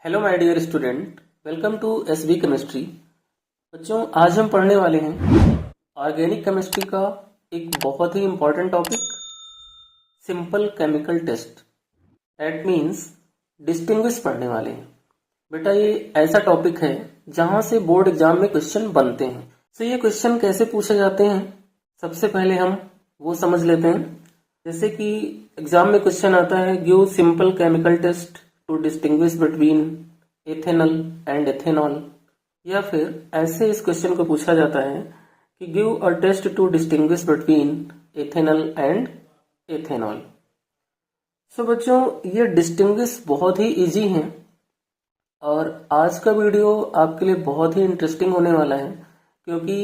Hello my dear student, welcome to S B chemistry. बच्चों, आज हम पढ़ने वाले हैं ऑर्गेनिक केमिस्ट्री का एक बहुत ही important topic, simple chemical test. That means distinguish पढ़ने वाले हैं। बेटा, ये ऐसा टॉपिक है जहां से बोर्ड एग्जाम में क्वेश्चन बनते हैं। तो ये क्वेश्चन कैसे पूछे जाते हैं, सबसे पहले हम वो समझ लेते हैं। जैसे कि एग्जाम में क्वेश्चन आता है, give simple chemical test to distinguish between ethanal and ethanol. या फिर ऐसे इस क्वेश्चन को पूछा जाता है कि give a test to distinguish between ethanal and ethanol. So बच्चों, ये डिस्टिंग्विश बहुत ही इजी है और आज का वीडियो आपके लिए बहुत ही इंटरेस्टिंग होने वाला है, क्योंकि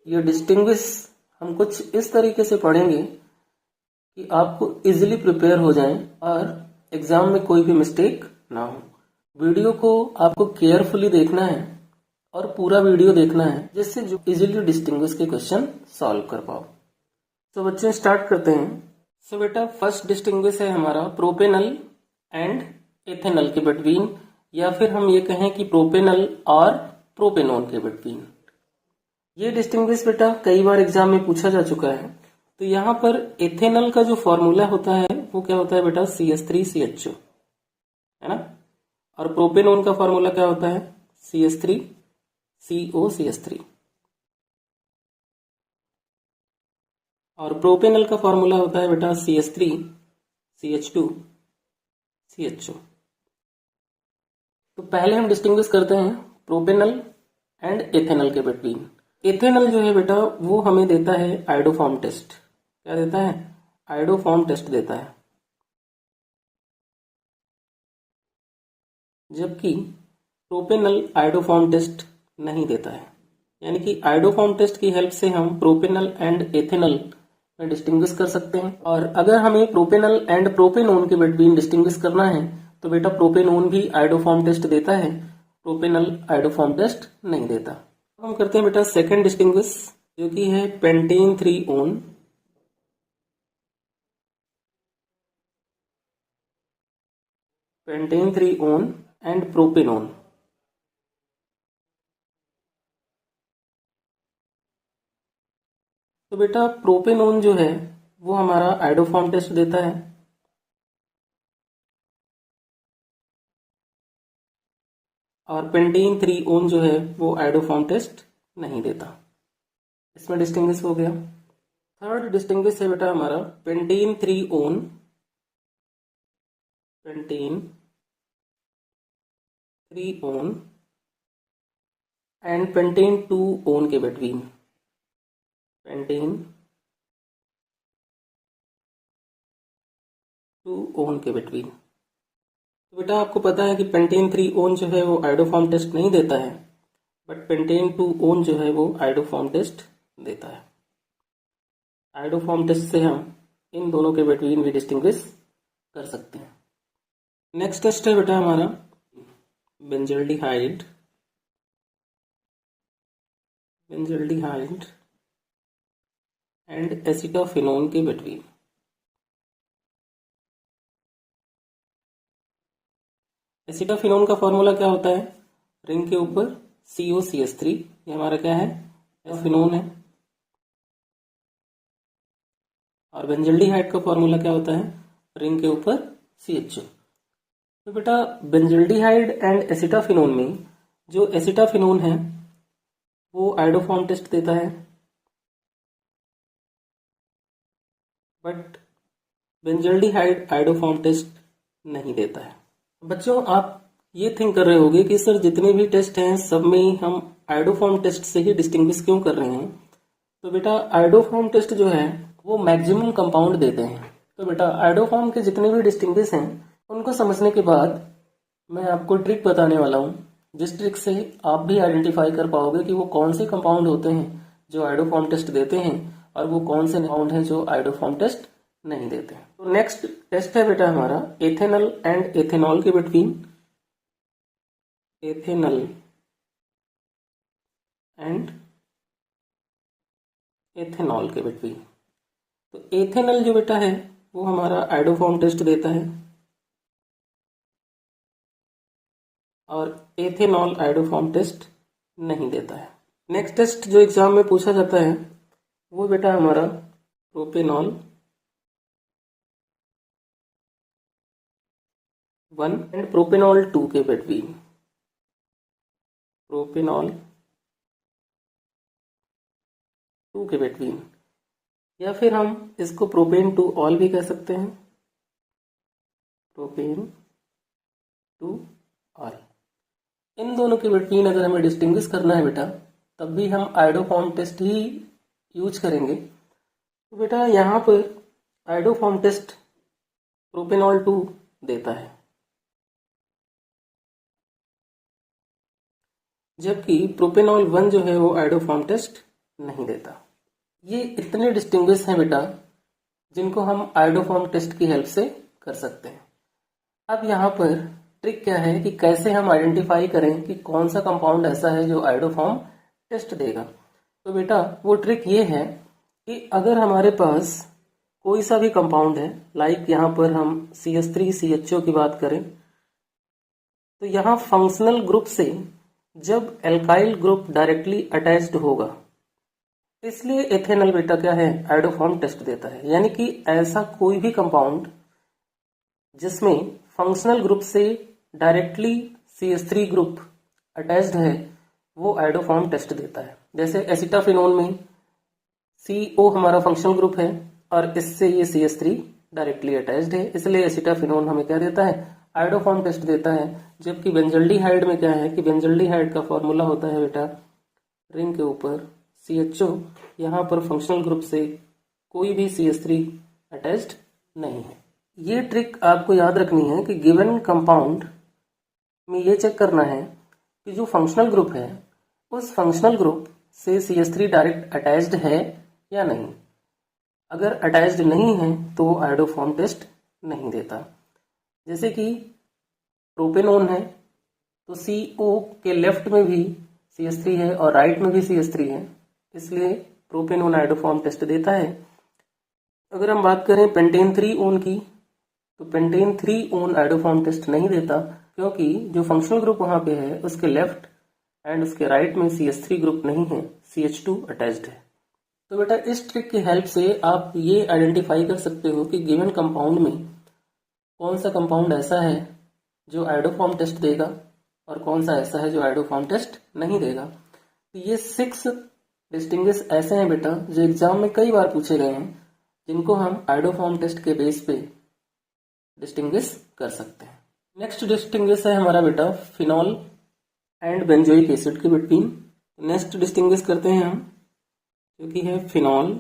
ये डिस्टिंग्विश हम कुछ इस तरीके से पढ़ेंगे कि आपको इजीली प्रिपेयर हो जाएं और एग्जाम में कोई भी मिस्टेक ना हो। वीडियो को आपको केयरफुली देखना है और पूरा वीडियो देखना है, जिससे जो इजीली डिस्टिंग्विश के क्वेश्चन सॉल्व कर पाओ। तो बच्चों, स्टार्ट करते हैं। सो बेटा, फर्स्ट डिस्टिंग्विश है हमारा प्रोपेनल एंड एथेनल के बिटवीन, या फिर हम ये कहें कि प्रोपेनल और प्रोपेनोन के बिटवीन। ये डिस्टिंग्विश बेटा कई बार एग्जाम में पूछा जा चुका है। तो यहाँ पर एथेनल का जो फॉर्मूला होता है वो क्या होता है बेटा, CH3CHO, है ना। और प्रोपेनोन का फॉर्मूला क्या होता है, CH3COCH3। और प्रोपेनल का फॉर्मूला होता है बेटा CH3CH2CHO। तो पहले हम डिस्टिंग्विश करते हैं प्रोपेनल एंड एथेनल के बिटवीन। एथेनल जो है बेटा वो हमें देता है आयोडोफॉर्म टेस्ट। क्या देता है, आयोडोफॉर्म टेस्ट देता है। जबकि प्रोपेनल आयोडोफॉर्म टेस्ट नहीं देता है। यानी कि आयोडोफॉर्म टेस्ट की हेल्प से हम प्रोपेनल एंड एथेनल में डिस्टिंग्विश कर सकते हैं। और अगर हमें प्रोपेनल एंड प्रोपेनोन के बिटवीन डिस्टिंग्विश करना है तो बेटा प्रोपेनोन भी आयोडोफॉर्म टेस्ट देता है, प्रोपेनल आयोडोफॉर्म टेस्ट नहीं देता। अब हम करते हैं बेटा सेकेंड डिस्टिंग्विश, जो कि है पेंटेन 3 ओन एंड प्रोपेनोन। तो बेटा प्रोपेनोन जो है वो हमारा आयोडोफॉर्म टेस्ट देता है, और पेंटेन 3 ओन जो है वो आयोडोफॉर्म टेस्ट नहीं देता। इसमें डिस्टिंग्विश हो गया। थर्ड डिस्टिंग्विश है बेटा हमारा pentane 3 own and pentane 2 own के बिटवीन। पेंटेन 2 ओन के बिटवीन। तो बेटा आपको पता है कि पेंटेन 3 ओन जो है वो आयोडोफॉर्म टेस्ट नहीं देता है, बट पेंटेन 2 ओन जो है वो आयोडोफॉर्म टेस्ट देता है। आयोडोफॉर्म टेस्ट से हम इन दोनों के बिटवीन भी डिस्टिंग्विश कर सकते हैं। नेक्स्ट टेस्ट है बेटा हमारा बेंजल्डिहाइड एंड एसिटाफिनोन के बिटवीन। एसिटाफिनोन का फॉर्मूला क्या होता है, रिंग के ऊपर COCH3, ये हमारा क्या है, एसिटाफिनोन है। और बेंजल्डिहाइड का फॉर्मूला क्या होता है, रिंग के ऊपर CHO। तो बेटा बेंजल्डिहाइड एंड एसिटाफिनोन में जो एसिटाफिनोन है वो आयोडोफॉर्म टेस्ट देता है, बट बेंजल्डिहाइड आयोडोफॉर्म टेस्ट नहीं देता है। बच्चों, आप ये थिंक कर रहे होंगे कि सर जितने भी टेस्ट हैं सब में हम आयोडोफॉर्म टेस्ट से ही डिस्टिंग्विश क्यों कर रहे हैं। तो बेटा आयोडोफॉर्म टेस्ट जो है वो मैक्सिमम कंपाउंड देते हैं। तो बेटा आयोडोफॉर्म के जितने भी डिस्टिंग्विश हैं उनको समझने के बाद मैं आपको ट्रिक बताने वाला हूँ, जिस ट्रिक से आप भी आइडेंटिफाई कर पाओगे कि वो कौन से कंपाउंड होते हैं जो आयोडोफॉर्म टेस्ट देते हैं और वो कौन से कंपाउंड हैं जो आयोडोफॉर्म टेस्ट नहीं देते हैं। तो नेक्स्ट टेस्ट है बेटा हमारा एथेनल एंड एथेनॉल के बिटवीन। एथेनल एंड एथेनॉल के बिटवीन। तो एथेनल जो बेटा है वो हमारा आयोडोफॉर्म टेस्ट देता है, और एथेनॉल आयोडोफॉर्म टेस्ट नहीं देता है। नेक्स्ट टेस्ट जो एग्जाम में पूछा जाता है वो बेटा हमारा प्रोपेनॉल 1 एंड प्रोपेनॉल 2 के बिटवीन, प्रोपेनॉल 2 के बिटवीन, या फिर हम इसको प्रोपेन टू ऑल भी कह सकते हैं, प्रोपेन टू ऑल। इन दोनों के बिटवीन अगर हमें डिस्टिंग्विश करना है बेटा तब भी हम आयोडोफॉर्म टेस्ट ही यूज करेंगे। तो बेटा यहाँ पर आयोडोफॉर्म टेस्ट प्रोपेनॉल 2 देता है, जबकि प्रोपेनॉल 1 जो है वो आयोडोफॉर्म टेस्ट नहीं देता। ये इतने डिस्टिंग्विश हैं बेटा जिनको हम आयोडोफॉर्म टेस्ट की हेल्प से कर सकते हैं। अब यहाँ पर ट्रिक क्या है कि कैसे हम आइडेंटिफाई करें कि कौन सा कंपाउंड ऐसा है जो आयोडोफॉर्म टेस्ट देगा। तो बेटा वो ट्रिक ये है कि अगर हमारे पास कोई सा भी कंपाउंड है, लाइक यहाँ पर हम CH3CHO की बात करें, तो यहाँ फंक्शनल ग्रुप से जब एल्काइल ग्रुप डायरेक्टली अटैच्ड होगा, इसलिए एथेनॉल बेटा क्या है, आयोडोफॉर्म टेस्ट देता है। यानी कि ऐसा कोई भी कंपाउंड जिसमें फंक्शनल ग्रुप से डायरेक्टली CH3 ग्रुप अटैच्ड है वो आयोडोफॉर्म टेस्ट देता है। जैसे एसिटाफिनोन में CO हमारा फंक्शनल ग्रुप है और इससे ये CH3 डायरेक्टली अटैच्ड है, इसलिए एसिटाफिनोन हमें क्या देता है, आयोडोफॉर्म टेस्ट देता है। जबकि बेंजल्डिहाइड में क्या है कि बेंजल्डिहाइड का फॉर्मूला होता है बेटा रिंग के ऊपर CHO, यहाँ पर फंक्शनल ग्रुप से कोई भी CH3 अटैच्ड नहीं है। ये ट्रिक आपको याद रखनी है कि गिवन कंपाउंड में ये चेक करना है कि जो फंक्शनल ग्रुप है उस फंक्शनल ग्रुप से CH3 डायरेक्ट अटैच्ड है या नहीं। अगर अटैच्ड नहीं है तो आयोडोफॉर्म टेस्ट नहीं देता। जैसे कि प्रोपेनोन है तो CO के लेफ्ट में भी CH3 है और राइट में भी CH3 है, इसलिए प्रोपेनोन आयोडोफॉर्म टेस्ट देता है। अगर हम बात करें पेंटेन 3 ओन की तो पेंटेन 3 ओन आयोडोफॉर्म टेस्ट नहीं देता, क्योंकि जो फंक्शनल ग्रुप वहां पे है उसके लेफ्ट एंड उसके राइट में CH3 ग्रुप नहीं है, CH2 अटैच्ड है। तो बेटा इस ट्रिक की हेल्प से आप ये आइडेंटिफाई कर सकते हो कि गिवन कंपाउंड में कौन सा कंपाउंड ऐसा है जो आयोडोफॉर्म टेस्ट देगा और कौन सा ऐसा है जो आयोडोफॉर्म टेस्ट नहीं देगा। तो ये 6 डिस्टिंग्विश ऐसे हैं बेटा जो एग्जाम में कई बार पूछे गए हैं, जिनको हम आयोडोफॉर्म टेस्ट के बेस पे डिस्टिंग्विश कर सकते हैं। नेक्स्ट डिस्टिंग्विश है हमारा बेटा फिनॉल एंड बेंजोइक एसिड के बिटवीन। नेक्स्ट डिस्टिंग्विश करते हैं हम, जो कि है phenol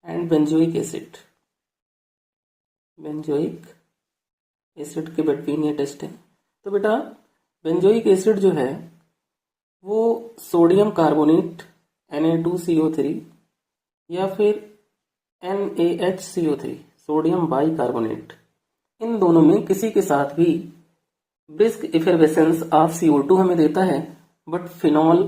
and benzoic acid. Benzoic acid के बिटवीन ये टेस्ट है। तो बेटा बेंजोइक एसिड जो है वो सोडियम कार्बोनेट Na2CO3 या फिर NaHCO3 सोडियम बाई कार्बोनेट, इन दोनों में किसी के साथ भी ब्रिस्क इफेर्वेसेंस ऑफ CO2 हमें देता है, बट फिनॉल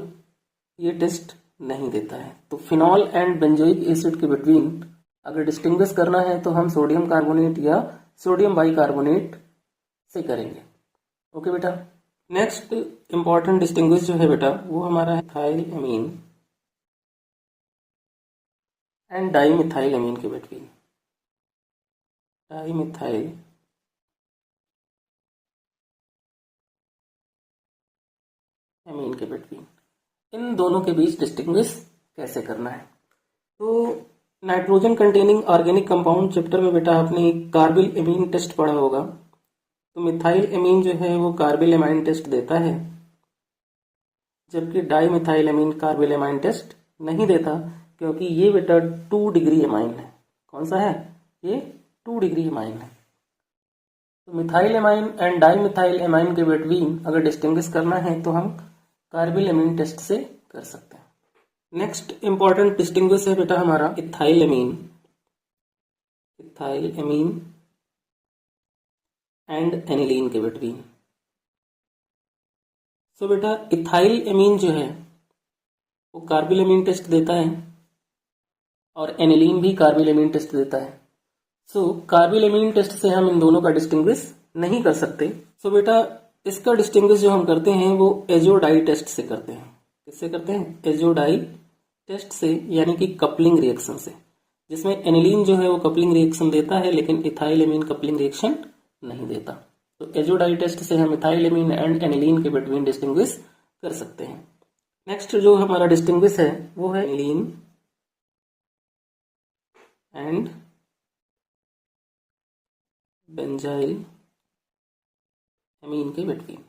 ये टेस्ट नहीं देता है। तो फिनॉल एंड बेंजोइक एसिड के बिटवीन अगर डिस्टिंग्विश करना है तो हम सोडियम कार्बोनेट या सोडियम बाई कार्बोनेट से करेंगे। ओके बेटा, नेक्स्ट इंपॉर्टेंट डिस्टिंग्विश जो है बेटा वो हमारा है ethyl amine and dimethyl amine के बिटवीन। डाइमिथाइल एमीन के बिटवीन, इन दोनों के बीच डिस्टिंग्विश कैसे करना है। तो nitrogen containing organic compound chapter में बेटा आपने कार्बिल एमीन टेस्ट पढ़ा होगा। तो मिथाइल एमीन जो है वो कार्बिल एमाइन टेस्ट देता है, जबकि dimethyl amine carbyl amine test नहीं देता, क्योंकि ये बेटा 2 डिग्री एमाइन है। कौन सा है ये? 2 डिग्री एमाइन है। तो methyl amine and dimethyl amine के बिटवीन अगर डिस्टिंग्विश करना है तो हम कार्बिल एमीन टेस्ट से कर सकते हैं। नेक्स्ट इंपॉर्टेंट डिस्टिंग्विश है बेटा हमारा ethyl amine, ethyl amine and aniline के बिटवीन। सो बेटा इथाइल एमीन जो है वो कार्बिल एमीन टेस्ट देता है और एनिलीन भी कार्बिल एमीन टेस्ट देता है। सो कार्बिल एमीन टेस्ट से हम इन दोनों का डिस्टिंग्विश नहीं कर सकते। सो बेटा इसका डिस्टिंग्विश जो हम करते हैं वो एजोडाई टेस्ट से करते हैं। किससे करते हैं? एजोडाई टेस्ट से, यानी कि कपलिंग रिएक्शन से, जिसमें एनिलीन जो है वो कपलिंग रिएक्शन देता है लेकिन इथाइलेमीन कपलिंग रिएक्शन नहीं देता। तो एजोडाई टेस्ट से हम इथाइलेमीन एंड एनिलीन के बिटवीन डिस्टिंग्विश कर सकते हैं। नेक्स्ट जो हमारा डिस्टिंग्विश है वो है एनिलीन एंड बेंजाइल एमीन के बिटवीन।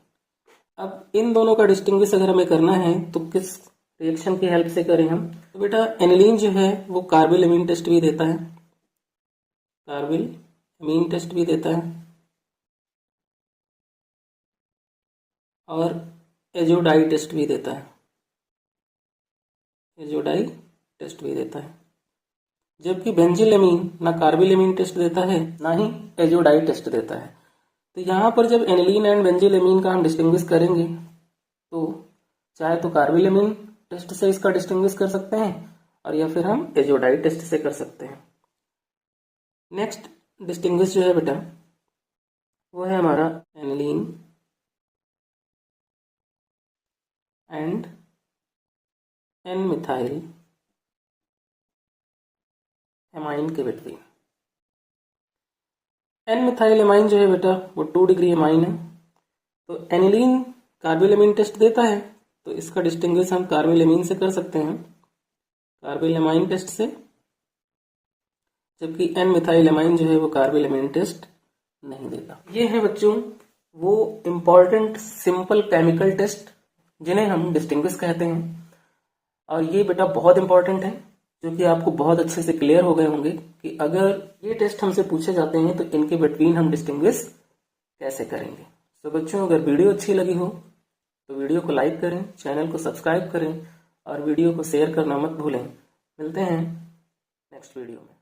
अब इन दोनों का डिस्टिंग्विश अगर हमें करना है तो किस रिएक्शन की हेल्प से करें हम? तो बेटा एनिलीन जो है वो कार्बिल एमीन टेस्ट भी देता है, कार्बिल एमीन टेस्ट भी देता है, और एजोडाई टेस्ट भी देता है, एजोडाई टेस्ट भी देता है। जबकि बेंजिल एमीन ना कार्बिल एमीन टेस्ट देता है ना ही एजोडाई टेस्ट देता है। तो यहाँ पर जब एनिलीन एंड बेंजिल एमीन का हम डिस्टिंग्विश करेंगे तो चाहे तो कार्बिल एमीन टेस्ट से इसका डिस्टिंग्विश कर सकते हैं और या फिर हम एजोडाई टेस्ट से कर सकते हैं। नेक्स्ट डिस्टिंग्विश जो है बेटा वो है हमारा aniline and N methyl amine के बिटवीन। एन मिथाइल एमाइन जो है बेटा वो 2 डिग्री एमाइन है। तो एनिलीन कार्बिल एमीन टेस्ट देता है तो इसका डिस्टिंग्विश हम कार्बिल एमीन से कर सकते हैं, कार्बिल एमाइन टेस्ट से। जबकि एन मिथाइल एमाइन जो है वो कार्बिल एमीन टेस्ट नहीं देता। ये है बच्चों वो इम्पॉर्टेंट सिंपल केमिकल टेस्ट जिन्हें हम डिस्टिंग्विश कहते हैं। और ये बेटा बहुत इंपॉर्टेंट है, जो कि आपको बहुत अच्छे से क्लियर हो गए होंगे कि अगर ये टेस्ट हमसे पूछे जाते हैं तो इनके बिटवीन हम डिस्टिंग्विश कैसे करेंगे। तो बच्चों अगर वीडियो अच्छी लगी हो तो वीडियो को लाइक करें, चैनल को सब्सक्राइब करें और वीडियो को शेयर करना मत भूलें। मिलते हैं नेक्स्ट वीडियो में।